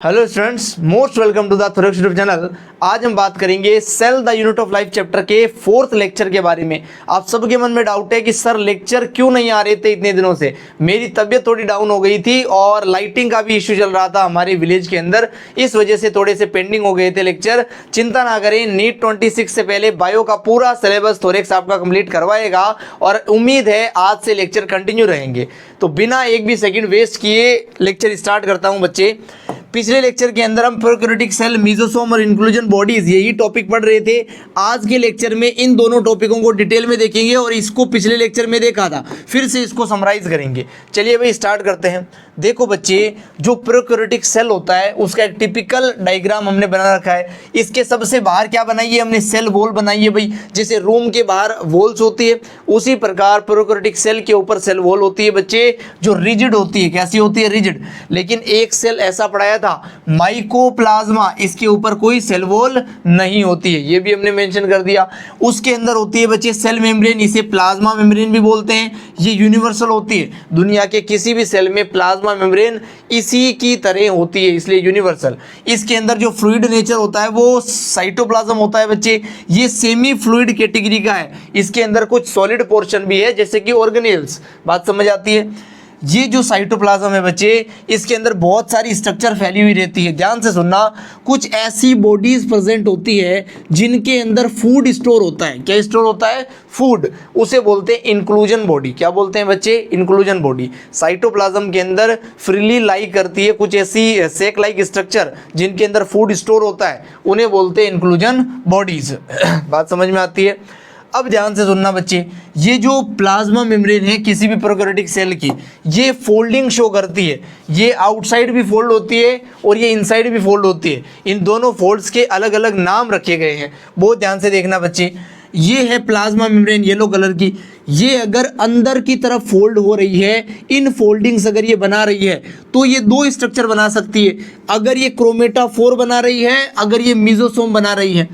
Hello students, most welcome to the Thorax YouTube channel. आज हम बात करेंगे cell the unit of life chapter के 4th लेक्चर के बारे में। आप सबके मन में डाउट है कि सर लेक्चर क्यों नहीं आ रहे थे इतने दिनों से। मेरी तबीयत थोड़ी डाउन हो गई थी और लाइटिंग का भी इश्यू चल रहा था हमारे विलेज के अंदर, इस वजह से थोड़े से पेंडिंग हो गए थे लेक्चर। चिंता ना करें, नीट 26 से पहले बायो का पूरा सिलेबस थोरेक्स आपका कंप्लीट करवाएगा और उम्मीद है आज से लेक्चर कंटिन्यू रहेंगे। तो बिना एक भी सेकंड वेस्ट किए लेक्चर स्टार्ट करता हूं बच्चे। पिछले लेक्चर के अंदर हम प्रोकैरियोटिक सेल, मेसोसोम और इंक्लूजन बॉडीज यही टॉपिक पढ़ रहे थे। आज के लेक्चर में इन दोनों टॉपिकों को डिटेल में देखेंगे और इसको पिछले लेक्चर में देखा था, फिर से इसको समराइज करेंगे। चलिए भाई स्टार्ट करते हैं। देखो बच्चे, जो प्रोकैरियोटिक सेल होता है उसका एक टिपिकल डायग्राम हमने बना रखा है। इसके सबसे बाहर क्या बनाई है हमने? सेल वॉल बनाई है भाई। जैसे रूम के बाहर वॉल्स होती है, उसी प्रकार प्रोकैरियोटिक सेल के ऊपर सेल वॉल होती है बच्चे, जो रिजिड होती है। कैसी होती है? रिजिड। लेकिन एक सेल ऐसा पढ़ाया था माइकोप्लाज्मा, इसके ऊपर कोई सेल वॉल नहीं होती है, ये भी हमने मेंशन कर दिया। उसके अंदर होती है बच्चे सेल मेम्ब्रेन, इसे प्लाज्मा मेम्ब्रेन भी बोलते हैं। ये यूनिवर्सल होती है, दुनिया के किसी भी सेल में प्लाज्मा मेम्ब्रेन इसी की तरह होती है, इसलिए यूनिवर्सल। इसके अंदर जो फ्लूइड नेचर होता है वो साइटोप्लाज्म होता है बच्चे, ये सेमी फ्लूइड कैटेगरी का है। इसके अंदर कुछ सॉलिड पोर्शन भी है जैसे कि ऑर्गेनेल्स। बात समझ आती है? ये जो साइटोप्लाज्म है बच्चे, इसके अंदर बहुत सारी स्ट्रक्चर फैली हुई रहती है। ध्यान से सुनना, कुछ ऐसी बॉडीज प्रेजेंट होती है जिनके अंदर फूड स्टोर होता है। क्या स्टोर होता है? फूड। उसे बोलते हैं इंक्लूजन बॉडी। क्या बोलते हैं बच्चे? Inclusion body. साइटोप्लाज्म के अंदर फ्रीली लाई करती है कुछ ऐसी सेक लाइक स्ट्रक्चर जिनके अंदर फूड स्टोर होता है, उन्हें बोलते हैं इंक्लूजन बॉडीज। बात समझ में आती है? अब ध्यान से सुनना बच्चे, ये जो प्लाज्मा मेम्ब्रेन है किसी भी प्रोकैरियोटिक सेल की, ये फोल्डिंग शो करती है। ये आउटसाइड भी फोल्ड होती है और ये इनसाइड भी फोल्ड होती है। इन दोनों फोल्ड्स के अलग अलग नाम रखे गए हैं, बहुत ध्यान से देखना बच्चे। ये है प्लाज्मा मेम्ब्रेन येलो कलर की, ये अगर अंदर की तरफ फोल्ड हो रही है, इन फोल्डिंग्स अगर ये बना रही है तो ये दो स्ट्रक्चर बना सकती है। अगर ये क्रोमेटाफोर बना रही है, अगर ये मेसोसोम बना रही है।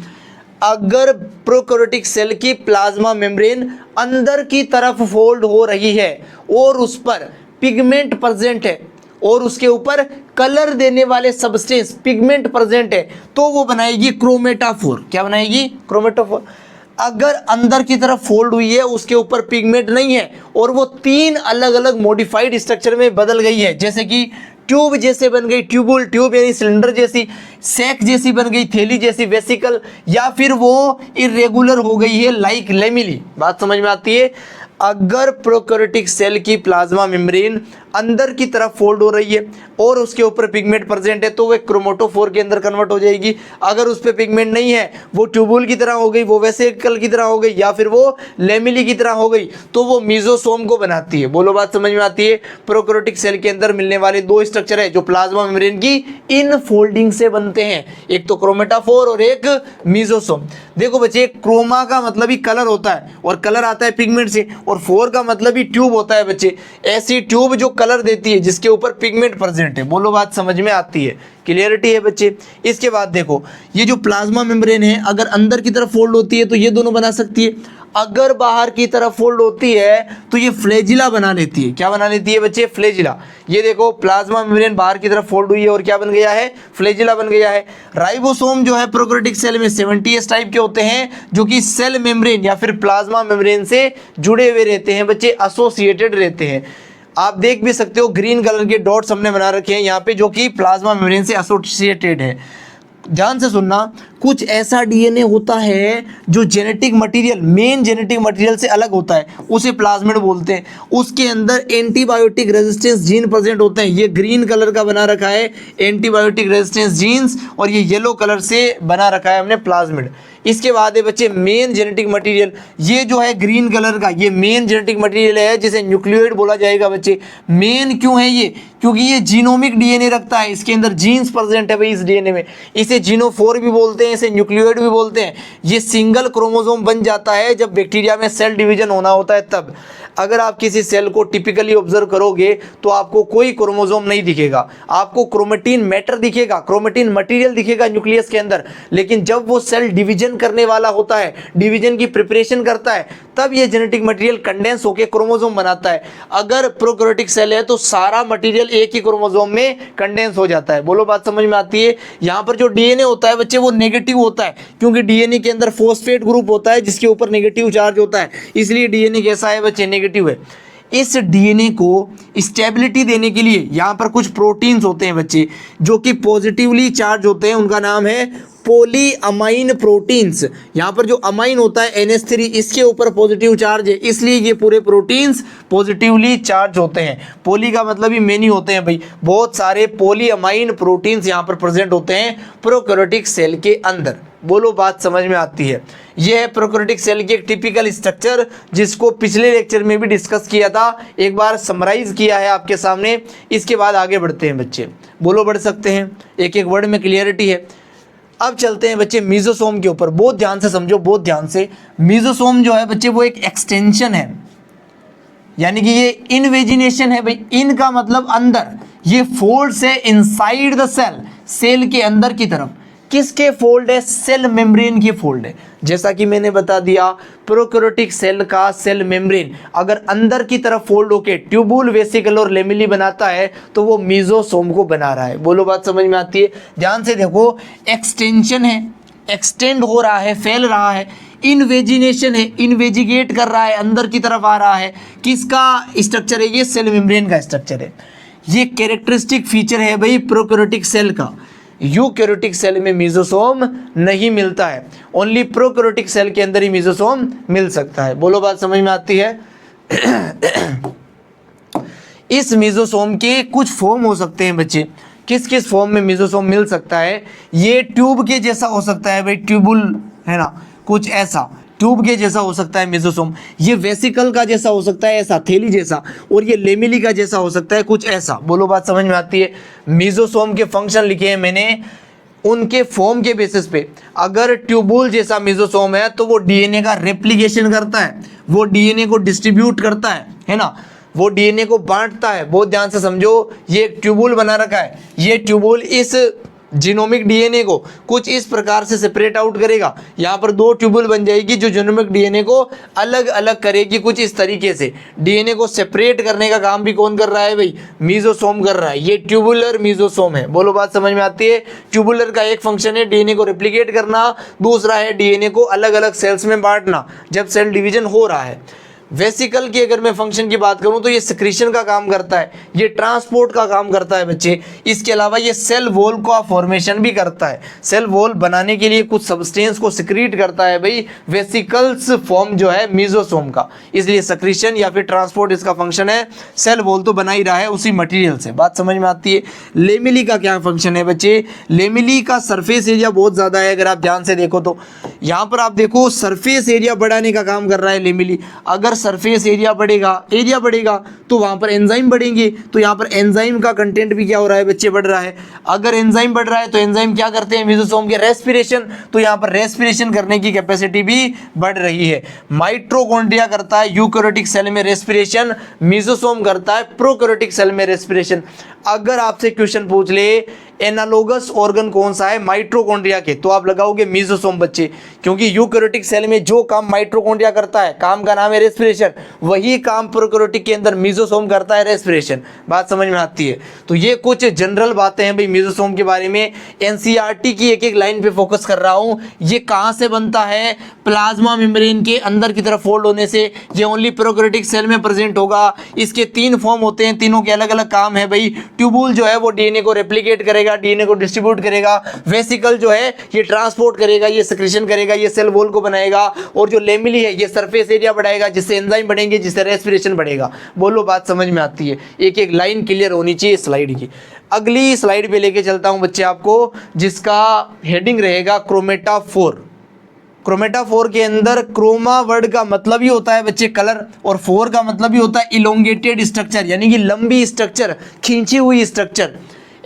अगर प्रोकैरियोटिक सेल की प्लाज्मा मेम्ब्रेन अंदर की तरफ फोल्ड हो रही है और उस पर पिगमेंट प्रेजेंट है और उसके ऊपर कलर देने वाले सब्सटेंस पिगमेंट प्रेजेंट है, तो वो बनाएगी क्रोमेटाफोर। क्या बनाएगी? क्रोमेटाफोर। अगर अंदर की तरफ फोल्ड हुई है, उसके ऊपर पिगमेंट नहीं है और वो तीन अलग अलग मॉडिफाइड स्ट्रक्चर में बदल गई है, जैसे कि ट्यूब जैसे बन गई, ट्यूबुल ट्यूब यानी सिलेंडर जैसी, सैक जैसी बन गई, थैली जैसी वेसिकल, या फिर वो इरेगुलर हो गई है लाइक लेमिली। बात समझ में आती है? अगर प्रोकैरियोटिक सेल की प्लाज्मा मेम्ब्रेन अंदर की तरफ फोल्ड हो रही है और उसके ऊपर पिगमेंट प्रेजेंट है तो वह क्रोमेटोफोर के अंदर कन्वर्ट हो जाएगी। अगर उस पर पिगमेंट नहीं है, वो ट्यूबुल की तरह हो गई, वो वेसिकल की तरह हो गई, या फिर वो लेमिली की तरह हो गई, तो वो मेसोसोम को बनाती है। बोलो, बात समझ में आती है? प्रोकैरियोटिक सेल के अंदर मिलने वाले दो स्ट्रक्चर है जो प्लाज्मा मेम्ब्रेन की इन फोल्डिंग से बनते हैं, एक तो क्रोमेटाफोर और एक मेसोसोम। देखो बच्चे, क्रोमा का मतलब ही कलर होता है और कलर आता है पिगमेंट से, और फोर का मतलब ही ट्यूब होता है बच्चे, ऐसी ट्यूब जो कलर देती है जिसके ऊपर पिगमेंट प्रेजेंट है। बोलो, बात समझ में आती है? क्लियरिटी है बच्चे? इसके बाद देखो, ये जो प्लाज्मा मेम्ब्रेन है अगर अंदर की तरफ फोल्ड होती है तो ये दोनों बना सकती है, अगर बाहर की तरफ फोल्ड होती है तो ये फ्लैजिला बना लेती है। क्या बना लेती है बच्चे? फ्लैजिला। ये देखो, प्लाज्मा मेम्ब्रेन बाहर की तरफ फोल्ड हुई है और क्या बन गया है? फ्लैजिला बन गया है। राइबोसोम जो है प्रोकैरियोटिक सेल में 70s टाइप के होते हैं, जो कि सेल मेम्ब्रेन या फिर प्लाज्मा मेम्ब्रेन से जुड़े हुए रहते हैं बच्चे, एसोसिएटेड रहते हैं। आप देख भी सकते हो ग्रीन कलर के डॉट्स हमने बना रखे हैं यहाँ पे, जो कि प्लाज्मा मेम्ब्रेन से एसोसिएटेड है। ध्यान से सुनना, कुछ ऐसा डीएनए होता है जो genetic material, main genetic material से अलग होता है, उसे प्लाज्मिड बोलते हैं। उसके अंदर एंटीबायोटिक रेजिस्टेंस जीन प्रेजेंट होते हैं। ये ग्रीन कलर का बना रखा है एंटीबायोटिक रेजिस्टेंस जीन्स, और ये येलो कलर से बना रखा है हमने प्लाज्मिड। इसके बाद है बच्चे मेन जेनेटिक मटेरियल, ये जो है ग्रीन कलर का, ये मेन जेनेटिक मटेरियल है जिसे न्यूक्लियोइड बोला जाएगा बच्चे। मेन क्यों है ये? क्योंकि ये जीनोमिक डीएनए रखता है, इसके अंदर जीन्स प्रेजेंट है भाई इस डीएनए में, इसे जीनोफोर भी बोलते बोलते हैं, इसे न्यूक्लियोइड भी बोलते हैं। ये सिंगल क्रोमोसोम बन जाता है जब बैक्टीरिया में सेल डिवीजन होना होता है तब। अगर आप किसी सेल को टिपिकली ऑब्जर्व करोगे तो आपको कोई क्रोमोसोम नहीं दिखेगा, आपको क्रोमेटिन मैटर दिखेगा, क्रोमेटिन मटेरियल दिखेगा न्यूक्लियस के अंदर। लेकिन जब वो सेल डिवीजन करने वाला होता है, डिवीजन की प्रिपरेशन करता है, तब ये जेनेटिक मटेरियल कंडेंस होकर क्रोमोसोम बनाता है। अगर प्रोकैरियोटिक सेल है तो सारा मटेरियल एक ही क्रोमोसोम में कंडेंस हो जाता है। बोलो बात समझ में आती है। यहाँ पर जो डीएनए होता है बच्चे वो नेगेटिव होता है, क्योंकि डीएनए के अंदर फॉस्फेट ग्रुप होता है जिसके ऊपर नेगेटिव चार्ज होता है, इसलिए डीएनए कैसा है बच्चे, नेगेटिव है। इस डीएनए को स्टेबिलिटी देने के लिए यहाँ पर कुछ प्रोटीन्स होते हैं बच्चे जो कि पॉजिटिवली चार्ज होते हैं, उनका नाम है पॉली अमाइन प्रोटीन्स। यहाँ पर जो अमाइन होता है NH3 इसके ऊपर पॉजिटिव चार्ज है, इसलिए ये पूरे प्रोटीन्स पॉजिटिवली चार्ज होते हैं। पॉली का मतलब ही मेनी होते हैं भाई, बहुत सारे पॉली अमाइन प्रोटीन्स यहाँ पर प्रेजेंट होते हैं प्रोकैरियोटिक सेल के अंदर। बोलो बात समझ में आती है। यह है प्रोकैरियोटिक सेल की एक टिपिकल स्ट्रक्चर जिसको पिछले लेक्चर में भी डिस्कस किया था, एक बार समराइज किया है आपके सामने। इसके बाद आगे बढ़ते हैं बच्चे, बोलो बढ़ सकते हैं, एक एक वर्ड में क्लियरिटी है। अब चलते हैं बच्चे मीजोसोम के ऊपर, बहुत ध्यान से समझो, बहुत ध्यान से। मीजोसोम जो है बच्चे वो एक एक्सटेंशन है, यानी कि ये इनवेजिनेशन है भाई। इन का मतलब अंदर, ये फोल्ड से इनसाइड द सेल, सेल के अंदर की तरफ। किसके फोल्ड है? सेल मेम्ब्रेन की फोल्ड है। जैसा कि मैंने बता दिया, प्रोकैरियोटिक सेल का सेल मेम्ब्रेन अगर अंदर की तरफ फोल्ड होके ट्यूबुल, वेसिकल और लेमिली बनाता है तो वो मीजोसोम को बना रहा है। बोलो बात समझ में आती है। ध्यान से देखो, एक्सटेंशन है, एक्सटेंड हो रहा है, फैल रहा है। इनवेजिनेशन है, इनवेजिगेट कर रहा है, अंदर की तरफ आ रहा है। किसका स्ट्रक्चर है? ये सेल मेम्ब्रेन का स्ट्रक्चर है। ये कैरेक्टरिस्टिक फीचर है भाई प्रोकैरियोटिक सेल का। यूकैरियोटिक सेल में मीजोसोम नहीं मिलता है, ओनली प्रोकैरियोटिक सेल के अंदर ही मीजोसोम मिल सकता है। बोलो बात समझ में आती है। इस मीजोसोम के कुछ फॉर्म हो सकते हैं बच्चे। किस किस फॉर्म में मीजोसोम मिल सकता है? ये ट्यूब के जैसा हो सकता है भाई, ट्यूबुल है ना, कुछ ऐसा ट्यूब के जैसा हो सकता है मीजोसोम। ये वेसिकल का जैसा हो सकता है, ऐसा थैली जैसा, और ये लेमिली का जैसा हो सकता है, कुछ ऐसा। बोलो बात समझ में आती है। मीजोसोम के फंक्शन लिखे हैं मैंने उनके फॉर्म के बेसिस पे। अगर ट्यूबुल जैसा मीजोसोम है तो वो डीएनए का रेप्लिकेशन करता है, वो डीएनए को डिस्ट्रीब्यूट करता है ना, वो डीएनए को बांटता है। बहुत ध्यान से समझो, ये एक ट्यूबुल बना रखा है। ये ट्यूबुल इस जीनोमिक डीएनए को कुछ इस प्रकार से सेपरेट आउट करेगा। यहाँ पर दो ट्यूबुल बन जाएगी जो जीनोमिक डीएनए को अलग अलग करेगी कुछ इस तरीके से। डीएनए को सेपरेट करने का काम भी कौन कर रहा है भाई? मीजोसोम कर रहा है। ये ट्यूबुलर मीजोसोम है। बोलो बात समझ में आती है। ट्यूबुलर का एक फंक्शन है डीएनए को रेप्लिकेट करना, दूसरा है डीएनए को अलग अलग सेल्स में बांटना जब सेल डिवीजन हो रहा है। वेसिकल की अगर मैं फंक्शन की बात करूं तो ये सिक्रीशन का काम करता है, ये ट्रांसपोर्ट का काम करता है बच्चे। इसके अलावा ये सेल वॉल का फॉर्मेशन भी करता है, सेल वॉल बनाने के लिए कुछ सब्सटेंस को सिक्रीट करता है भाई। वेसिकल्स फॉर्म जो है मीजोसोम का, इसलिए सिक्रीशन या फिर ट्रांसपोर्ट इसका फंक्शन है। सेल वॉल तो बना ही रहा है उसी मटेरियल से। बात समझ में आती है। लेमिली का क्या फंक्शन है बच्चे? लेमिली का सरफेस एरिया बहुत ज़्यादा है। अगर आप ध्यान से देखो तो यहाँ पर आप देखो, सरफेस एरिया बढ़ाने का काम कर रहा है लेमिली। अगर सरफेस एरिया बढ़ेगा तो वहां पर एंजाइम बढ़ेंगे, तो यहाँ पर एंजाइम का कंटेंट भी क्या हो रहा है बच्चे? बढ़ रहा है। अगर एंजाइम बढ़ रहा है तो एंजाइम क्या करते हैं मीजोसोम के? रेस्पिरेशन। तो यहाँ पर रेस्पिरेशन करने की कैपेसिटी भी बढ़ रही है। माइटोकॉन्ड्रिया करता है यूकैरियोटिक सेल में रेस्पिरेशन, मीजोसोम करता है प्रोकैरियोटिक सेल में रेस्पिरेशन। अगर आपसे क्वेश्चन पूछ ले एनालोगस ऑर्गन कौन सा है माइटोकॉन्ड्रिया के, तो आप लगाओगे मीजोसोम बच्चे, क्योंकि यूकैरियोटिक सेल में जो काम माइटोकॉन्ड्रिया करता है, काम का नाम है रेस्पिरेशन, वही काम प्रोकैरियोटिक के अंदर मीजोसोम करता है, रेस्पिरेशन। बात समझ में आती है। तो ये कुछ जनरल बातें हैं भाई मीजोसोम के बारे में। एनसीईआरटी की एक एक लाइन पे फोकस कर रहा हूँ। ये कहाँ से बनता है? प्लाज्मा मेम्ब्रेन के अंदर की तरफ फोल्ड होने से। ये ओनली प्रोकैरियोटिक सेल में प्रेजेंट होगा। इसके तीन फॉर्म होते हैं, तीनों के अलग अलग काम है भाई। ट्यूबुल जो है वो डीएनए को रेप्लिकेट करेगा, डीएनए को डिस्ट्रीब्यूट करेगा। वेसिकल जो है ये ट्रांसपोर्ट करेगा, ये सिक्रीशन करेगा, ये सेल वॉल को बनाएगा। और जो लेमिली है ये सरफेस एरिया बढ़ाएगा, जिससे एंजाइम बढ़ेंगे, जिससे रेस्पिरेशन बढ़ेगा। बोलो बात समझ में आती है। एक एक लाइन क्लियर होनी चाहिए स्लाइड की। अगली स्लाइड पे लेके चलता हूं बच्चे आपको, जिसका हेडिंग रहेगा क्रोमेटाफोर। क्रोमेटाफोर के अंदर क्रोमा वर्ड का मतलब ही होता है बच्चे कलर, और फोर का मतलब ही होता है इलोंगेटेड स्ट्रक्चर, यानी कि लंबी स्ट्रक्चर, खींची हुई स्ट्रक्चर।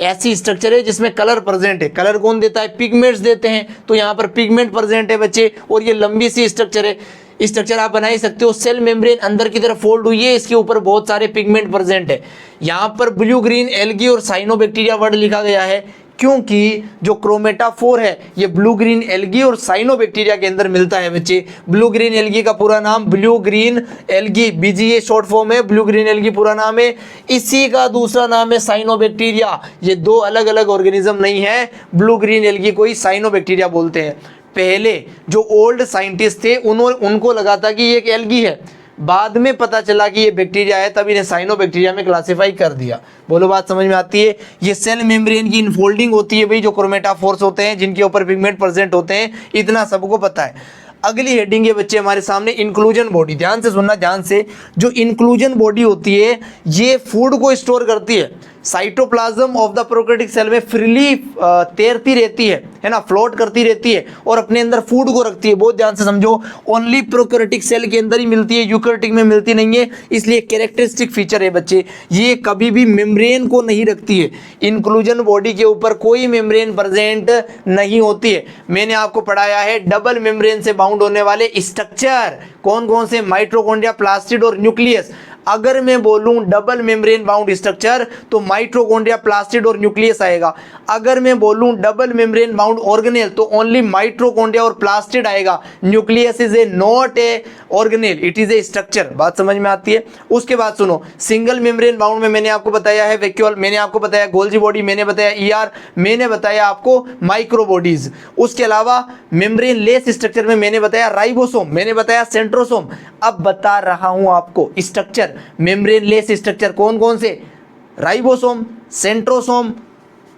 ऐसी स्ट्रक्चर है जिसमें कलर प्रेजेंट है। कलर कौन देता है? पिगमेंट्स देते हैं, तो यहाँ पर पिगमेंट प्रेजेंट है बच्चे। और ये लंबी सी स्ट्रक्चर है, स्ट्रक्चर आप बना ही सकते हो। सेल मेम्ब्रेन अंदर की तरफ फोल्ड हुई है, इसके ऊपर बहुत सारे पिगमेंट प्रेजेंट है। यहाँ पर ब्लू ग्रीन एल्गी और साइनोबैक्टीरिया वर्ड लिखा गया है क्योंकि जो क्रोमेटाफोर है ये ब्लू ग्रीन एल्गी और साइनोबैक्टीरिया के अंदर मिलता है बच्चे। ब्लू ग्रीन एल्गी का पूरा नाम blue green algae, BGA short form है, ब्लू ग्रीन एल्गी पूरा नाम है। इसी का दूसरा नाम है साइनोबैक्टीरिया। ये दो अलग अलग ऑर्गेनिज्म नहीं है, ब्लू ग्रीन एल्गी को ही साइनोबैक्टीरिया बोलते हैं। पहले जो ओल्ड साइंटिस्ट थे उनको लगा था कि ये एक एल्गी है, बाद में पता चला कि ये बैक्टीरिया है, तब इन्हें साइनोबैक्टीरिया में क्लासिफाई कर दिया। बोलो बात समझ में आती है? ये सेल मेम्ब्रेन की इनफोल्डिंग होती है भाई, जो क्रोमेटाफोर्स होते हैं जिनके ऊपर पिगमेंट प्रेजेंट होते हैं, इतना सबको पता है। अगली हेडिंग है बच्चे हमारे सामने इंक्लूजन बॉडी। ध्यान से सुनना, ध्यान से। जो इंक्लूजन बॉडी होती है ये फूड को स्टोर करती है। Cytoplasm of the prokaryotic cell में फ्रीली तैरती रहती है ना, फ्लोट करती रहती है और अपने अंदर फूड को रखती है। बहुत ध्यान से समझो, ओनली प्रोकैरियोटिक सेल के अंदर ही मिलती है, यूकैरियोटिक में मिलती नहीं है। इसलिए कैरेक्टरिस्टिक फीचर है बच्चे, ये कभी भी मेम्ब्रेन को नहीं रखती है। इंक्लूजन बॉडी के ऊपर कोई मेम्ब्रेन प्रेजेंट नहीं होती है। मैंने आपको पढ़ाया है डबल मेम्ब्रेन से बाउंड होने वाले स्ट्रक्चर कौन कौन से, माइटोकॉन्ड्रिया, प्लास्टिड और न्यूक्लियस। अगर मैं बोलूं डबल मेम्ब्रेन बाउंड स्ट्रक्चर तो माइटोकॉन्ड्रिया, प्लास्टिड और न्यूक्लियस आएगा। अगर मैं बोलूं डबल मेम्ब्रेन बाउंड ऑर्गेनेल तो ओनली माइटोकॉन्ड्रिया और प्लास्टिड आएगा। Nucleus is a not a organelle, it is a structure. बात समझ में आती है? उसके बाद सुनो, सिंगल मेम्ब्रेन बाउंड में मैंने आपको बताया है वैक्यूल, मैंने आपको बताया गोल्जी बॉडी, मैंने बताया ईआर, मैंने बताया आपको माइक्रोबॉडीज। उसके अलावा मेम्ब्रेन लेस स्ट्रक्चर में मैंने बताया राइबोसोम, मैंने बताया सेंट्रोसोम। अब बता रहा हूं आपको स्ट्रक्चर मेम्ब्रेन लेस स्ट्रक्चर कौन कौन से, राइबोसोम, सेंट्रोसोम,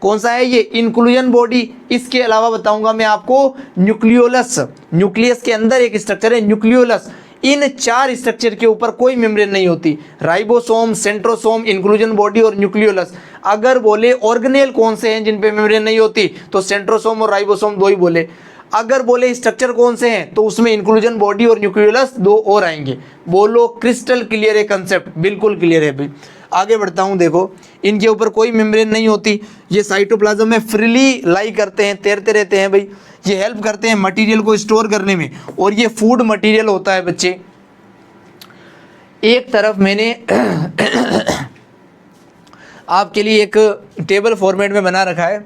कौन सा है ये, इंक्लूजन बॉडी। इसके अलावा बताऊंगा मैं आपको न्यूक्लियोलस, न्यूक्लियस के अंदर एक स्ट्रक्चर है न्यूक्लियोलस। इन चार स्ट्रक्चर के ऊपर कोई मेम्ब्रेन नहीं होती, राइबोसोम, सेंट्रोसोम, इंक्लूजन बॉडी और न्यूक्लियोलस। अगर बोले ऑर्गेनेल कौन से हैं जिन पे मेम्ब्रेन नहीं होती तो सेंट्रोसोम और राइबोसोम दो ही बोले। अगर बोले स्ट्रक्चर कौन से हैं तो उसमें इंक्लूजन बॉडी और न्यूक्लियोलस दो और आएंगे। बोलो क्रिस्टल क्लियर है कंसेप्ट? बिल्कुल क्लियर है भाई। आगे बढ़ता हूं, देखो इनके ऊपर कोई मेम्ब्रेन नहीं होती, ये साइटोप्लाज्म में फ्रीली लाई करते हैं, तैरते रहते हैं भाई। ये हेल्प करते हैं मटेरियल को स्टोर करने में और ये फूड मटेरियल होता है बच्चे। एक तरफ मैंने आपके लिए एक टेबल फॉर्मेट में बना रखा है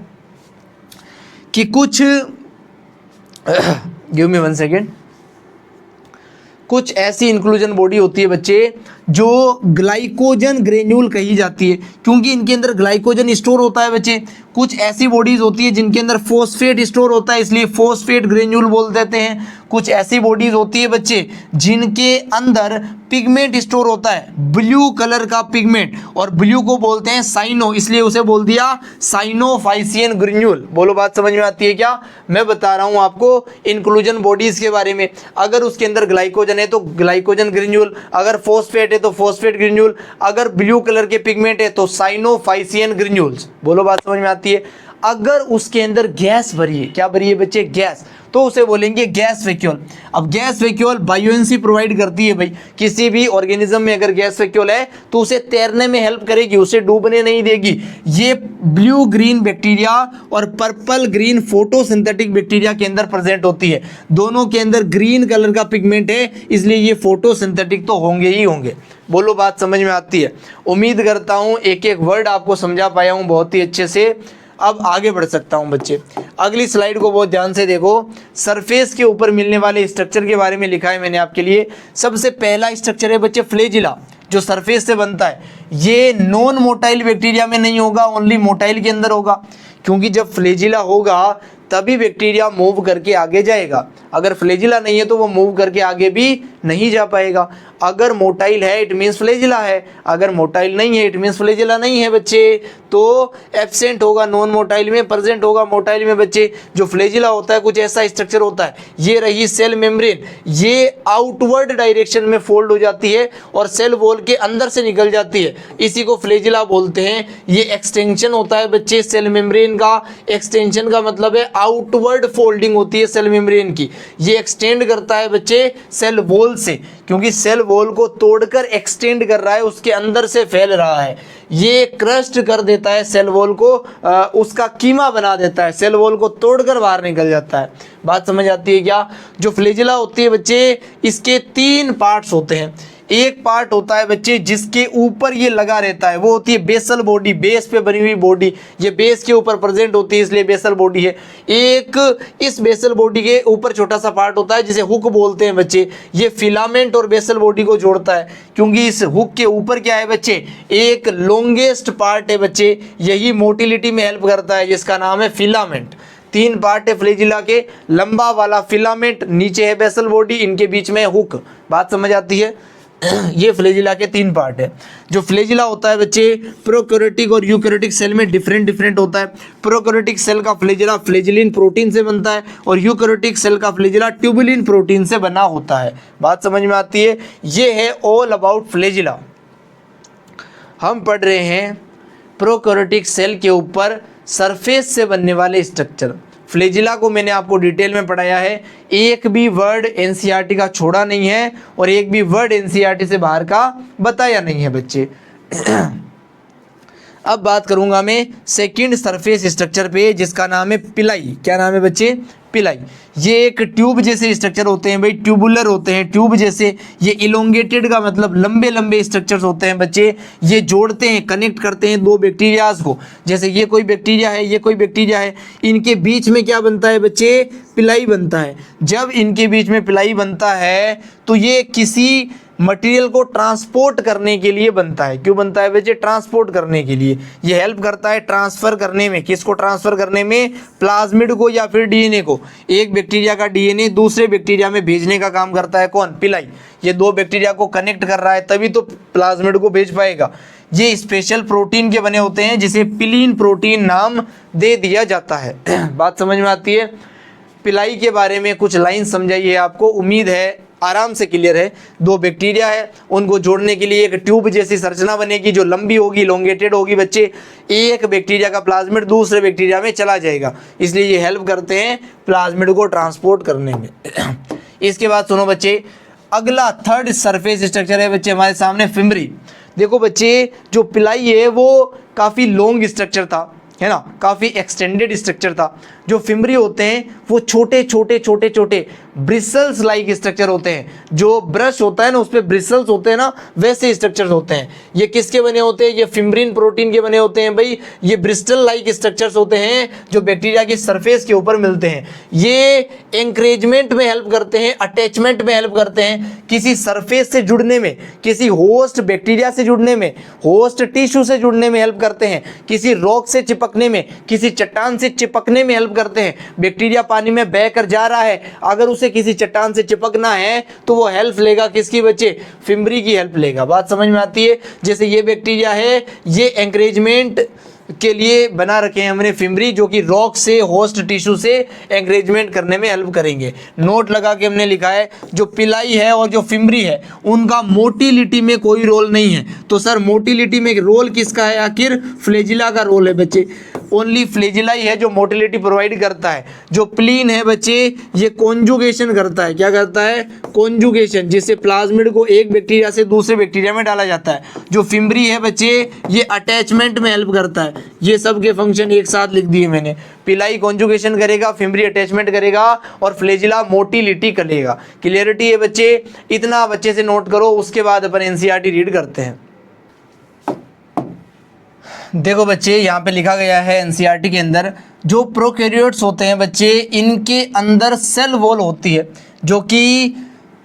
कि कुछ गिव मी 1 सेकेंड, कुछ ऐसी इंक्लूजन बॉडी होती है बच्चे जो ग्लाइकोजन ग्रेन्यूल कही जाती है, क्योंकि इनके अंदर ग्लाइकोजन स्टोर होता है बच्चे। कुछ ऐसी बॉडीज होती है जिनके अंदर फॉस्फेट स्टोर होता है, इसलिए फॉस्फेट ग्रेन्यूल बोल देते हैं। कुछ ऐसी बॉडीज होती है बच्चे जिनके अंदर पिगमेंट स्टोर होता है, ब्लू कलर का पिगमेंट, और ब्लू को बोलते हैं साइनो, इसलिए उसे बोल दिया साइनोफाइसियन ग्रेन्यूल। बोलो बात समझ में आती है क्या? मैं बता रहा हूं आपको इंक्लूजन बॉडीज के बारे में। अगर उसके अंदर ग्लाइकोजन है तो ग्लाइकोजन ग्रेन्यूल, अगर फॉस्फेट है तो फॉस्फेट ग्रेन्यूल, अगर ब्लू कलर के पिगमेंट है तो साइनोफाइसियन ग्रेन्यूल्स। बोलो बात समझ में आती है? अगर उसके अंदर गैस भरी है, क्या भरी है बच्चे? गैस, तो उसे बोलेंगे गैस वैक्यूल। अब गैस वैक्यूल बायोएंसी प्रोवाइड करती है भाई। किसी भी ऑर्गेनिज्म में अगर गैस वैक्यूल है तो उसे तैरने में हेल्प करेगी, उसे डूबने नहीं देगी। ये ब्लू ग्रीन बैक्टीरिया और पर्पल ग्रीन फोटोसिंथेटिक बैक्टीरिया के अंदर प्रेजेंट होती है। दोनों के अंदर ग्रीन कलर का पिगमेंट है, इसलिए ये फोटोसिंथेटिक तो होंगे ही होंगे। बोलो बात समझ में आती है? उम्मीद करता हूं एक एक वर्ड आपको समझा पाया हूं बहुत ही अच्छे से। अब आगे बढ़ सकता हूं बच्चे। अगली स्लाइड को बहुत ध्यान से देखो। सरफेस के ऊपर मिलने वाले स्ट्रक्चर के बारे में लिखा है मैंने आपके लिए। सबसे पहला स्ट्रक्चर है बच्चे फ्लैजिला, जो सरफेस से बनता है। ये नॉन मोटाइल बैक्टीरिया में नहीं होगा, ओनली मोटाइल के अंदर होगा, क्योंकि जब फ्लैजिला होगा तभी बैक्टीरिया मूव करके आगे जाएगा। अगर फ्लैजिला नहीं है तो वो मूव करके आगे भी नहीं जा पाएगा। अगर मोटाइल है इट मीन्स फ्लैजिला है, अगर मोटाइल नहीं है इट मीन्स फ्लैजिला नहीं है बच्चे। तो एब्सेंट होगा नॉन मोटाइल में, प्रेजेंट होगा मोटाइल में बच्चे। जो फ्लैजिला होता है कुछ ऐसा स्ट्रक्चर होता है। ये रही सेल मेम्ब्रेन, ये आउटवर्ड डायरेक्शन में फोल्ड हो जाती है और सेल वॉल के अंदर से निकल जाती है, इसी को फ्लैजिला बोलते हैं। ये एक्सटेंशन होता है बच्चे सेल मेम्ब्रेन का। एक्सटेंशन का मतलब है आउटवर्ड फोल्डिंग होती है सेल मेम्ब्रेन की। ये एक्सटेंड करता है बच्चे सेल वॉल से, क्योंकि सेल वॉल को तोड़कर एक्सटेंड कर रहा है, उसके अंदर से फैल रहा है, ये क्रस्ट कर देता है सेल वॉल को, उसका कीमा बना देता है, सेल वॉल को तोड़कर बाहर निकल जाता है। बात समझ आती है क्या? जो फ्लैजिला होती है बच्चे, इसके 3 पार्ट्स होते हैं। एक पार्ट होता है बच्चे जिसके ऊपर ये लगा रहता है, वो होती है बेसल बॉडी, बेस पे बनी हुई बॉडी, ये बेस के ऊपर प्रेजेंट होती है इसलिए बेसल बॉडी है। एक इस बेसल बॉडी के ऊपर छोटा सा पार्ट होता है जिसे हुक बोलते हैं बच्चे, ये फिलामेंट और बेसल बॉडी को जोड़ता है, क्योंकि इस हुक के ऊपर क्या है बच्चे, एक लॉन्गेस्ट पार्ट है बच्चे, यही मोटिलिटी में हेल्प करता है, जिसका नाम है फिलामेंट। 3 पार्ट है फ्लैजिला के, लंबा वाला फिलामेंट, नीचे है बेसल बॉडी, इनके बीच में हुक। बात समझ आती है? ये फ्लैजिला के 3 पार्ट है। जो फ्लैजिला होता है बच्चे, प्रोकैरियोटिक और यूकैरियोटिक सेल में डिफरेंट होता है। प्रोकैरियोटिक सेल का फ्लैजिला फ्लैजिलिन प्रोटीन से बनता है और यूकैरियोटिक सेल का फ्लैजिला ट्यूबुलिन प्रोटीन से बना होता है। बात समझ में आती है? ये है ऑल अबाउट फ्लैजिला। हम पढ़ रहे हैं प्रोकैरियोटिक सेल के ऊपर सरफेस से बनने वाले स्ट्रक्चर। फ्लैजिला को मैंने आपको डिटेल में पढ़ाया है, एक भी वर्ड एनसीईआरटी का छोड़ा नहीं है और एक भी वर्ड एनसीईआरटी से बाहर का बताया नहीं है बच्चे। अब बात करूंगा मैं सेकंड सरफेस स्ट्रक्चर पे, जिसका नाम है पिलाई। क्या नाम है बच्चे? पिलाई। ये एक ट्यूब जैसे स्ट्रक्चर होते हैं भाई, ट्यूबुलर होते हैं, ट्यूब जैसे। ये इलोंगेटेड का मतलब लंबे लंबे स्ट्रक्चर्स होते हैं बच्चे, ये जोड़ते हैं, कनेक्ट करते हैं 2 बैक्टीरियाज को। जैसे ये कोई बैक्टीरिया है, ये कोई बैक्टीरिया है, इनके बीच में क्या बनता है बच्चे? पिलाई बनता है। जब इनके बीच में पिलाई बनता है तो ये किसी मटेरियल को ट्रांसपोर्ट करने के लिए बनता है। क्यों बनता है बच्चे? ट्रांसपोर्ट करने के लिए। ये हेल्प करता है ट्रांसफर करने में। किसको ट्रांसफर करने में? प्लाज्मिड को या फिर डीएनए को। एक बैक्टीरिया का डीएनए दूसरे बैक्टीरिया में भेजने का काम करता है कौन? पिलाई। ये 2 बैक्टीरिया को कनेक्ट कर रहा है तभी तो प्लाज्मिड को भेज पाएगा। ये स्पेशल प्रोटीन के बने होते हैं जिसे पिलीन प्रोटीन नाम दे दिया जाता है। बात समझ में आती है? पिलाई के बारे में कुछ लाइन समझाइए, आपको उम्मीद है आराम से क्लियर है। 2 बैक्टीरिया है, उनको जोड़ने के लिए एक ट्यूब जैसी संरचना बनेगी जो लंबी होगी, इलोंगेटेड होगी बच्चे। एक बैक्टीरिया का प्लाज्मिड दूसरे बैक्टीरिया में चला जाएगा, इसलिए ये हेल्प करते हैं प्लाज्मिड को ट्रांसपोर्ट करने में। इसके बाद सुनो बच्चे, अगला थर्ड सरफेस स्ट्रक्चर है बच्चे हमारे सामने फिम्बरी। देखो बच्चे, जो पिलाई है वो काफ़ी लॉन्ग स्ट्रक्चर था, है ना, काफ़ी एक्सटेंडेड स्ट्रक्चर था। जो फिम्बरी होते हैं वो छोटे छोटे ब्रिसल्स लाइक स्ट्रक्चर होते हैं। जो ब्रश होता है ना उस पर ब्रिसल्स होते हैं ना, वैसे स्ट्रक्चर्स होते हैं। ये किसके बने होते हैं? ये फिम्ब्रिन प्रोटीन के बने होते हैं भाई। ये ब्रिस्टल लाइक स्ट्रक्चर्स होते हैं जो बैक्टीरिया की सरफेस के ऊपर मिलते हैं। ये एंकरेजमेंट में हेल्प करते हैं, अटैचमेंट में हेल्प करते हैं, किसी सरफेस से जुड़ने में, किसी होस्ट बैक्टीरिया से जुड़ने में, होस्ट टिश्यू से जुड़ने में हेल्प करते हैं, किसी रॉक से चिपकने में, किसी चट्टान से चिपकने में हेल्प करते हैं। बैक्टीरिया पानी में बहकर जा रहा है, अगर उसे किसी चट्टान से चिपकना है तो वो हेल्प लेगा किसकी बच्चे? फिम्बरी की हेल्प लेगा। बात समझ में आती है? जैसे ये बैक्टीरिया है, ये एंकरेजमेंट के लिए बना रखे हैं हमने फिम्बरी, जो कि रॉक से, होस्ट टिश्यू से एंकरेजमेंट करने में हेल्प करेंगे। नोट लगा के हमने लिखा है जो पिलाई है और जो फिम्बरी है उनका मोटिलिटी में कोई रोल नहीं है। तो सर मोटिलिटी में रोल किसका है? आखिर फ्लैजिला का रोल है बच्चे। ओनली फ्लैजिला ही है जो मोटिलिटी प्रोवाइड करता है। जो प्लीन है बच्चे, ये कॉन्जुगेशन करता है। क्या करता है? कॉन्जुगेशन, जिससे प्लाज्मिड को एक बैक्टीरिया से दूसरे बैक्टीरिया में डाला जाता है। जो फिम्बरी है बच्चे, ये अटैचमेंट में हेल्प करता है। ये सब के फंक्शन एक साथ लिख दिए मैंने। पिलाई कॉन्जुगेशन करेगा, फिम्बरी अटैचमेंट करेगा और फ्लैजिला मोटिलिटी करेगा। क्लियरिटी है बच्चे? इतना बच्चे से नोट करो, उसके बाद अपन एनसीईआरटी रीड करते हैं। देखो बच्चे, यहाँ पे लिखा गया है एनसीईआरटी के अंदर, जो प्रोकैरियोट्स होते हैं बच्चे, इनके अंदर सेल वॉल होती है, जो कि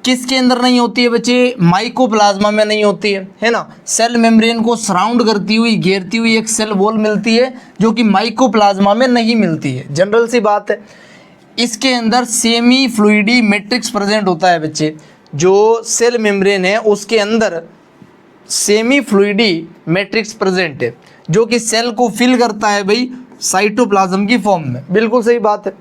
किसके अंदर नहीं होती है बच्चे? माइकोप्लाज्मा में नहीं होती है ना। सेल मेम्ब्रेन को सराउंड करती हुई, घेरती हुई एक सेल वॉल मिलती है, जो कि माइकोप्लाज्मा में नहीं मिलती है। जनरल सी बात है। इसके अंदर सेमी फ्लूइडी मैट्रिक्स प्रेजेंट होता है बच्चे। जो सेल मेम्ब्रेन है उसके अंदर सेमी फ्लूइडी मैट्रिक्स प्रेजेंट है, जो कि सेल को फिल करता है भाई साइटोप्लाज्म की फॉर्म में। बिल्कुल सही बात है।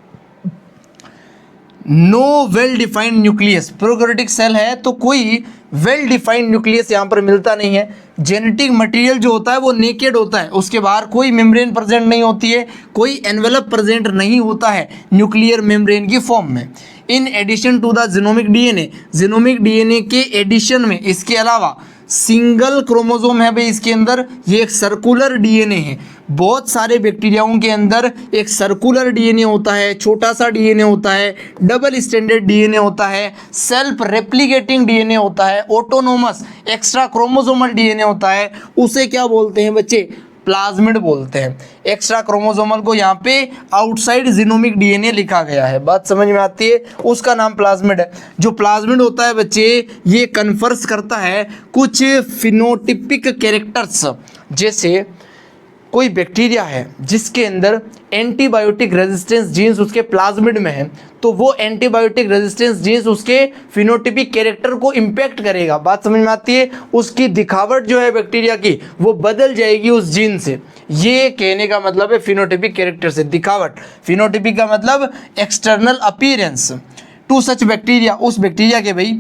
No well defined nucleus. Prokaryotic cell है तो कोई वेल डिफाइंड न्यूक्लियस यहाँ पर मिलता नहीं है। जेनेटिक मटेरियल जो होता है वो नेकेड होता है, उसके बाहर कोई मेम्ब्रेन प्रेजेंट नहीं होती है, कोई एनवेलप प्रेजेंट नहीं होता है न्यूक्लियर मेम्ब्रेन की फॉर्म में। In addition to the genomic DNA, genomic DNA के एडिशन में इसके अलावा सिंगल क्रोमोसोम है भाई इसके अंदर, ये एक सर्कुलर डीएनए है। बहुत सारे बैक्टीरियाओं के अंदर एक सर्कुलर डीएनए होता है, छोटा सा डीएनए होता है, डबल स्टैंडर्ड डीएनए होता है, सेल्फ रेप्लिकेटिंग डीएनए होता है, ऑटोनोमस एक्स्ट्रा क्रोमोसोमल डीएनए होता है। उसे क्या बोलते हैं बच्चे? प्लाज्मिड बोलते हैं। एक्स्ट्रा क्रोमोसोमल को यहाँ पे आउटसाइड जीनोमिक डीएनए लिखा गया है, बात समझ में आती है, उसका नाम प्लाज्मिड है। जो प्लाज्मिड होता है बच्चे, ये कन्फर्स करता है कुछ फिनोटिपिक कैरेक्टर्स। जैसे कोई बैक्टीरिया है जिसके अंदर एंटीबायोटिक रेजिस्टेंस जीन्स उसके प्लाज्मिड में है, तो वो एंटीबायोटिक रेजिस्टेंस जीन्स उसके फिनोटिपिक कैरेक्टर को इम्पैक्ट करेगा, बात समझ में आती है। उसकी दिखावट जो है बैक्टीरिया की वो बदल जाएगी उस जीन से। ये कहने का मतलब है फिनोटिपिक कैरेक्टर से दिखावट। फिनोटिपिक का मतलब external appearance to such bacteria, उस बैक्टीरिया के भाई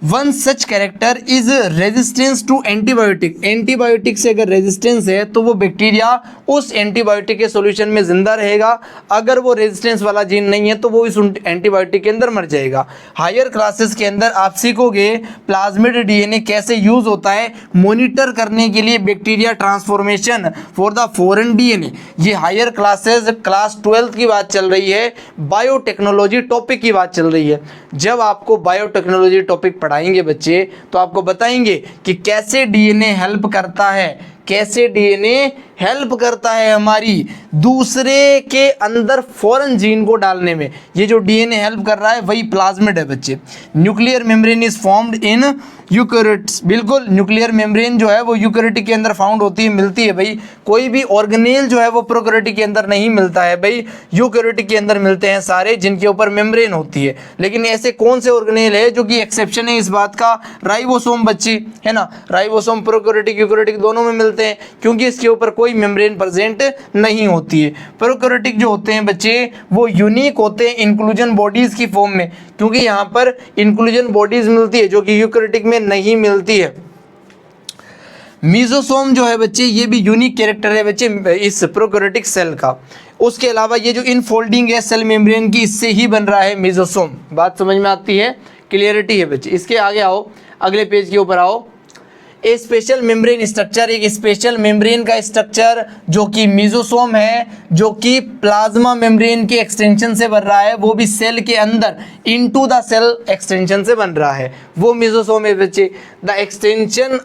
one such character is resistance to antibiotic. Antibiotic से अगर रेजिस्टेंस है तो वो बैक्टीरिया उस एंटीबायोटिक के सॉल्यूशन में जिंदा रहेगा। अगर वो रेजिस्टेंस वाला जीन नहीं है तो वो इस एंटीबायोटिक के अंदर मर जाएगा। हायर क्लासेस के अंदर आप सीखोगे प्लाज्मिड डीएनए कैसे यूज होता है मॉनिटर करने के लिए bacteria transformation for the foreign DNA. ये हायर क्लासेस क्लास 12 की बात चल रही है, बायोटेक्नोलॉजी टॉपिक की बात चल रही है। जब आपको बायोटेक्नोलॉजी टॉपिक पढ़ाएंगे बच्चे तो आपको बताएंगे कि कैसे डीएनए हेल्प करता है, कैसे डीएनए हेल्प करता है हमारी दूसरे के अंदर फॉरेन जीन को डालने में। ये जो डीएनए हेल्प कर रहा है वही प्लाज्मिड है बच्चे। Nuclear membrane is formed in eukaryotes, बिल्कुल न्यूक्लियर मेम्ब्रेन जो है वो यूकैरियोट के अंदर फाउंड होती है, मिलती है भाई। कोई भी ऑर्गेनेल जो है वो प्रोकैरियोट के अंदर नहीं मिलता है भाई, यूकैरियोट के अंदर मिलते हैं सारे जिनके ऊपर मेम्ब्रेन होती है। लेकिन ऐसे कौन से ऑर्गेनेल है जो कि एक्सेप्शन है इस बात का? राइबोसोम बच्चे, है ना। राइबोसोम प्रोकैरियोटिक यूकैरियोटिक दोनों में मिलते हैं क्योंकि इसके ऊपर कोई मेम्ब्रेन प्रेजेंट नहीं होती है। प्रोकैरियोटिक जो होते हैं बच्चे वो यूनिक होते हैं इंक्लूजन बॉडीज की फॉर्म में, क्योंकि यहाँ पर इंक्लूजन बॉडीज मिलती है जो कि यूकैरियोटिक में नहीं मिलती है। मीजोसोम जो है बच्चे ये भी यूनिक कैरेक्टर है बच्चे इस प्रोकैरियोटिक सेल का। उसके अलावा ये जो इनफोल्डिंग है सेल मेम्ब्रेन की, इससे ही बन रहा है मीजोसोम। बात समझ में आती है, क्लियरिटी है बच्चे। इसके आगे आओ, अगले पेज के ऊपर आओ। ए स्पेशल मेम्ब्रेन स्ट्रक्चर, एक स्पेशल मेम्ब्रेन का स्ट्रक्चर जो कि मीजोसोम है, जो कि प्लाज्मा मेम्ब्रेन के एक्सटेंशन से बन रहा है, वो भी सेल के अंदर इनटू द सेल एक्सटेंशन से बन रहा है, वो मीजोसोम है बच्चे। The extension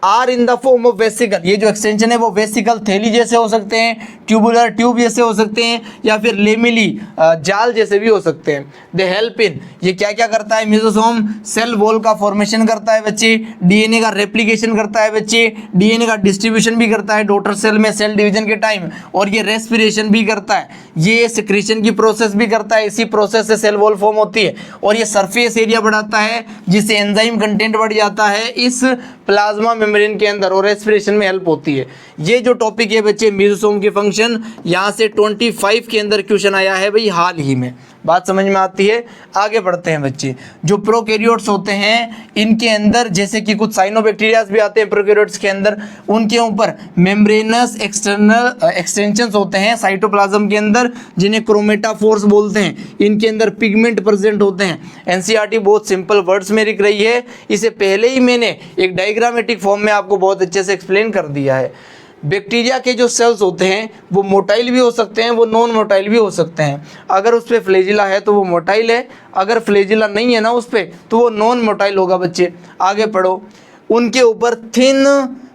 are in the form of vesicle, ये जो एक्सटेंशन है वो वेसिकल थैली जैसे हो सकते हैं, ट्यूबुलर ट्यूब जैसे हो सकते हैं, या फिर लेमिली जाल जैसे भी हो सकते हैं। दे हेल्प इन, ये क्या क्या करता है मीजोसोम? सेल वॉल का फॉर्मेशन करता है बच्चे, डीएनए का रेप्लिकेशन करता है बच्चे, डीएनए का डिस्ट्रीब्यूशन भी करता है डॉटर सेल में सेल डिवीजन के टाइम, और ये रेस्पिरेशन भी करता है, ये सिक्रीशन की प्रोसेस भी करता है। इसी प्रोसेस से सेल वॉल फॉर्म होती है, और ये सरफेस एरिया बढ़ाता है जिससे एंजाइम कंटेंट बढ़ जाता है इस प्लाज्मा मेम्ब्रेन के अंदर, और रेस्पिरेशन में हेल्प होती है। ये जो टॉपिक है बच्चे मीजोसोम के फंक्शन, यहाँ से 25 के अंदर क्वेश्चन आया है भाई हाल ही में। बात समझ में आती है? आगे बढ़ते हैं बच्चे। जो प्रोकैरियोट्स होते हैं इनके अंदर जैसे कि कुछ साइनोबैक्टीरियाज भी आते हैं प्रोकैरियोट्स के अंदर, उनके ऊपर मेम्ब्रेनस एक्सटर्नल एक्सटेंशंस होते हैं साइटोप्लाज्म के अंदर जिन्हें क्रोमेटाफोर्स बोलते हैं। इनके अंदर पिगमेंट प्रेजेंट होते हैं। एनसीईआरटी बहुत सिंपल वर्ड्स में लिख रही है, इसे पहले ही मैंने एक डायग्रामेटिक फॉर्म में आपको बहुत अच्छे से एक्सप्लेन कर दिया है। बैक्टीरिया के जो सेल्स होते हैं वो मोटाइल भी हो सकते हैं, वो नॉन मोटाइल भी हो सकते हैं। अगर उस पर फ्लैजिला है तो वो मोटाइल है, अगर फ्लैजिला नहीं है ना उस पर तो वो नॉन मोटाइल होगा बच्चे। आगे पढ़ो। उनके ऊपर थिन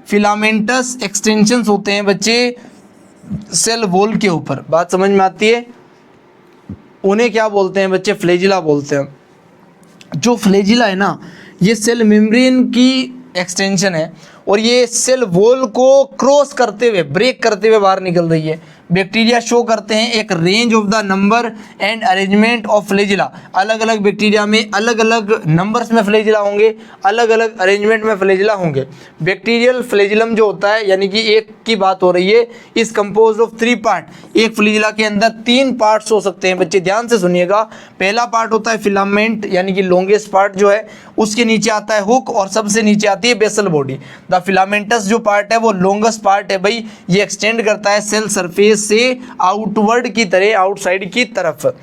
फिलामेंटस एक्सटेंशंस होते हैं बच्चे सेल वॉल के ऊपर। बात समझ में आती है? उन्हें क्या बोलते हैं बच्चे? फ्लैजिला बोलते हैं। जो फ्लैजिला है ना ये सेल मेम्ब्रेन की एक्सटेंशन है, और ये सेल वॉल को क्रॉस करते हुए ब्रेक करते हुए बाहर निकल रही है। बैक्टीरिया शो करते हैं एक range of the number and arrangement of flagella. अलग अलग बैक्टीरिया में अलग अलग नंबर्स में फ्लैजिला होंगे, अलग अलग अरेंजमेंट में फ्लैजिला होंगे। बैक्टीरियल फ्लैजिलम जो होता है, यानी कि एक की बात हो रही है, इस कंपोज ऑफ 3 पार्ट। एक फ्लैजिला के अंदर 3 पार्ट्स हो सकते हैं। बच्चे ध्यान से सुनिएगा। पहला पार्ट होता है फिलामेंट, यानी कि लॉन्गेस्ट पार्ट जो है, उसके नीचे आता है हुक और सबसे नीचे आती है बेसल बॉडी। द फिलामेंटस जो पार्ट है वो लॉन्गेस्ट पार्ट है भाई, ये एक्सटेंड करता है सेल सरफेस से आउटवर्ड की तरह, आउटसाइड की तरफ।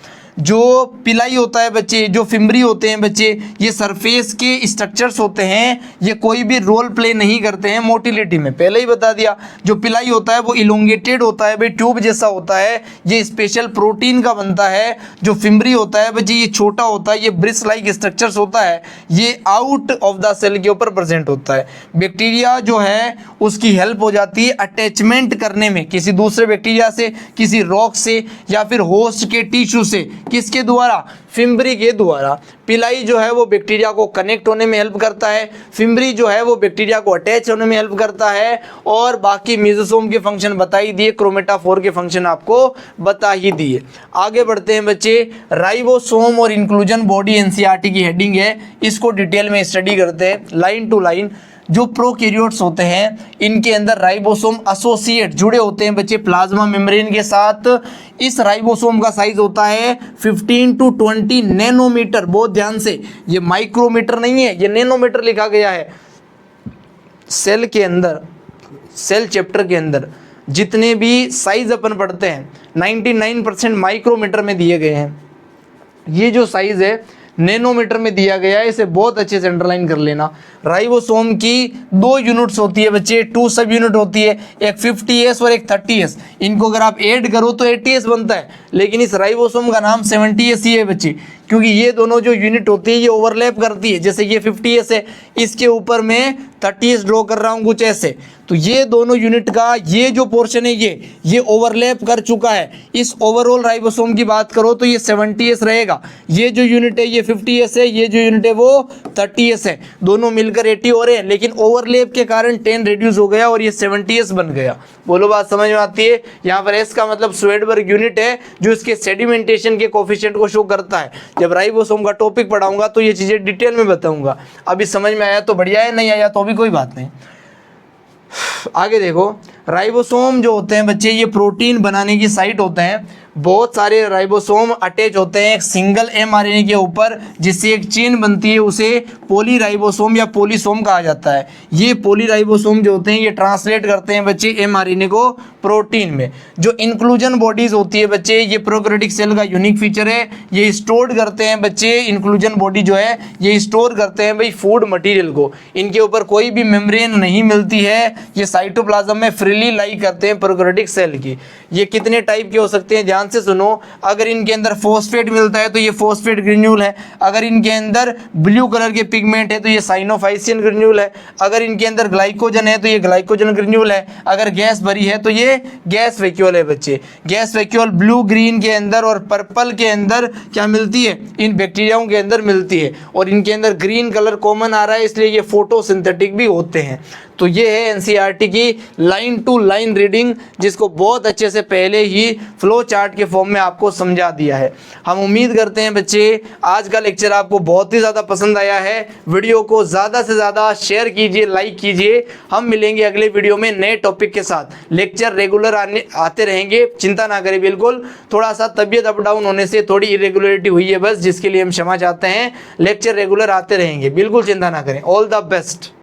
जो पिलाई होता है बच्चे, जो फिम्बरी होते हैं बच्चे, ये सरफेस के स्ट्रक्चर्स होते हैं, ये कोई भी रोल प्ले नहीं करते हैं मोटिलिटी में, पहले ही बता दिया। जो पिलाई होता है वो इलोंगेटेड होता है भाई, ट्यूब जैसा होता है, ये स्पेशल प्रोटीन का बनता है। जो फिम्बरी होता है बच्चे, ये छोटा होता है, ये ब्रिस लाइक स्ट्रक्चर्स होता है, ये आउट ऑफ द सेल के ऊपर प्रेजेंट होता है। बैक्टीरिया जो है उसकी हेल्प हो जाती है अटैचमेंट करने में किसी दूसरे बैक्टीरिया से, किसी रॉक से, या फिर होस्ट के टिश्यू से। किसके द्वारा? फिम्बरी के द्वारा। पिलाई जो है वो बैक्टीरिया को कनेक्ट होने में हेल्प करता है, फिम्बरी जो है वो बैक्टीरिया को अटैच होने में हेल्प करता है, और बाकी मेसोसोम के फंक्शन बता ही दिए, क्रोमेटाफोर के फंक्शन आपको बता ही दिए। आगे बढ़ते हैं बच्चे, राइबोसोम और इंक्लूजन बॉडी एनसीईआरटी की हेडिंग है, इसको डिटेल में स्टडी करते हैं लाइन टू लाइन। जो प्रोकैरियोट्स होते हैं इनके अंदर राइबोसोम एसोसिएट जुड़े होते हैं बच्चे प्लाज्मा मेम्ब्रेन के साथ। इस राइबोसोम का साइज होता है 15 to 20 नैनोमीटर। बहुत ध्यान से, ये माइक्रोमीटर नहीं है, ये नैनोमीटर लिखा गया है। सेल के अंदर, सेल चैप्टर के अंदर जितने भी साइज अपन पढ़ते हैं 99% माइक्रोमीटर में दिए गए हैं। ये जो साइज है नैनोमीटर में दिया गया है, इसे बहुत अच्छे से अंडरलाइन कर लेना। राइबोसोम की 2 यूनिट्स होती है बच्चे, 2 सब यूनिट होती है, एक 50S और एक 30S। इनको अगर आप ऐड करो तो 80S बनता है, लेकिन इस राइबोसोम का नाम 70S ही है बच्चे, क्योंकि ये दोनों जो यूनिट होती है ये ओवरलैप करती है। जैसे ये 50S है, इसके ऊपर मैं 30S ड्रॉ कर रहा हूँ कुछ ऐसे, तो ये दोनों यूनिट का ये जो पोर्शन है ये ओवरलैप कर चुका है। इस ओवरऑल राइबोसोम की बात करो तो ये 70S रहेगा। ये जो यूनिट है ये 50S है, ये जो यूनिट है वो 30S है, दोनों मिलकर 80 हो रहे हैं, लेकिन ओवरलैप के कारण 10 रिड्यूस हो गया और ये 70S बन गया। बोलो बात समझ में आती है? यहाँ पर S का मतलब स्वेडबर्ग यूनिट है, जो इसके सेडिमेंटेशन के कोफिशिएंट को शो करता है। जब राइबोसोम का टॉपिक पढ़ाऊंगा तो ये चीज़ें डिटेल में बताऊंगा। अभी समझ में आया तो बढ़िया है, नहीं आया तो भी कोई बात नहीं। आगे देखो, राइबोसोम जो होते हैं बच्चे ये प्रोटीन बनाने की साइट होते हैं। बहुत सारे राइबोसोम अटैच होते हैं एक सिंगल mRNA के ऊपर, जिससे एक चेन बनती है, उसे पॉलीराइबोसोम या पॉलीसोम कहा जाता है। ये पॉलीराइबोसोम जो होते हैं ये ट्रांसलेट करते हैं बच्चे mRNA को प्रोटीन में। जो इंक्लूजन बॉडीज होती है बच्चे, ये प्रोकैरियोटिक सेल का यूनिक फीचर है। ये स्टोर करते हैं बच्चे, इंक्लूजन बॉडी जो है ये स्टोर करते हैं भाई फूड मटेरियल को। इनके ऊपर कोई भी मेम्ब्रेन नहीं मिलती है, ये साइटोप्लाज्म में फ्रीली लाई करते हैं प्रोकैरियोटिक सेल की। ये कितने टाइप के हो सकते हैं ध्यान से सुनो। अगर इनके अंदर फॉस्फेट मिलता है तो ये फॉस्फेट ग्रेन्यूल है। अगर इनके अंदर ब्लू कलर के पिगमेंट है तो ये साइनोफाइसियन ग्रेन्यूल है। अगर इनके अंदर ग्लाइकोजन है तो ये ग्लाइकोजन ग्रेन्यूल है। अगर गैस भरी है तो ये गैस वैक्यूल है बच्चे। गैस वैक्यूल ब्लू ग्रीन के अंदर और पर्पल के अंदर क्या मिलती है? इन बैक्टीरियाओं के अंदर मिलती है, और इनके अंदर ग्रीन कलर कॉमन आ रहा है, इसलिए ये फोटोसिंथेटिक भी होते हैं। तो ये है एनसीईआरटी की लाइन टू लाइन रीडिंग, जिसको बहुत अच्छे से पहले ही फ्लो चार्ट के फॉर्म में आपको समझा दिया है। हम उम्मीद करते हैं बच्चे आज का लेक्चर आपको बहुत ही ज़्यादा पसंद आया है। वीडियो को ज़्यादा से ज़्यादा शेयर कीजिए, लाइक कीजिए। हम मिलेंगे अगले वीडियो में नए टॉपिक के साथ। लेक्चर रेगुलर आते रहेंगे, चिंता ना करें बिल्कुल। थोड़ा सा तबीयत अप डाउन होने से थोड़ी इरेगुलरिटी हुई है बस, जिसके लिए हम क्षमा चाहते हैं। लेक्चर रेगुलर आते रहेंगे, बिल्कुल चिंता ना करें। All the best.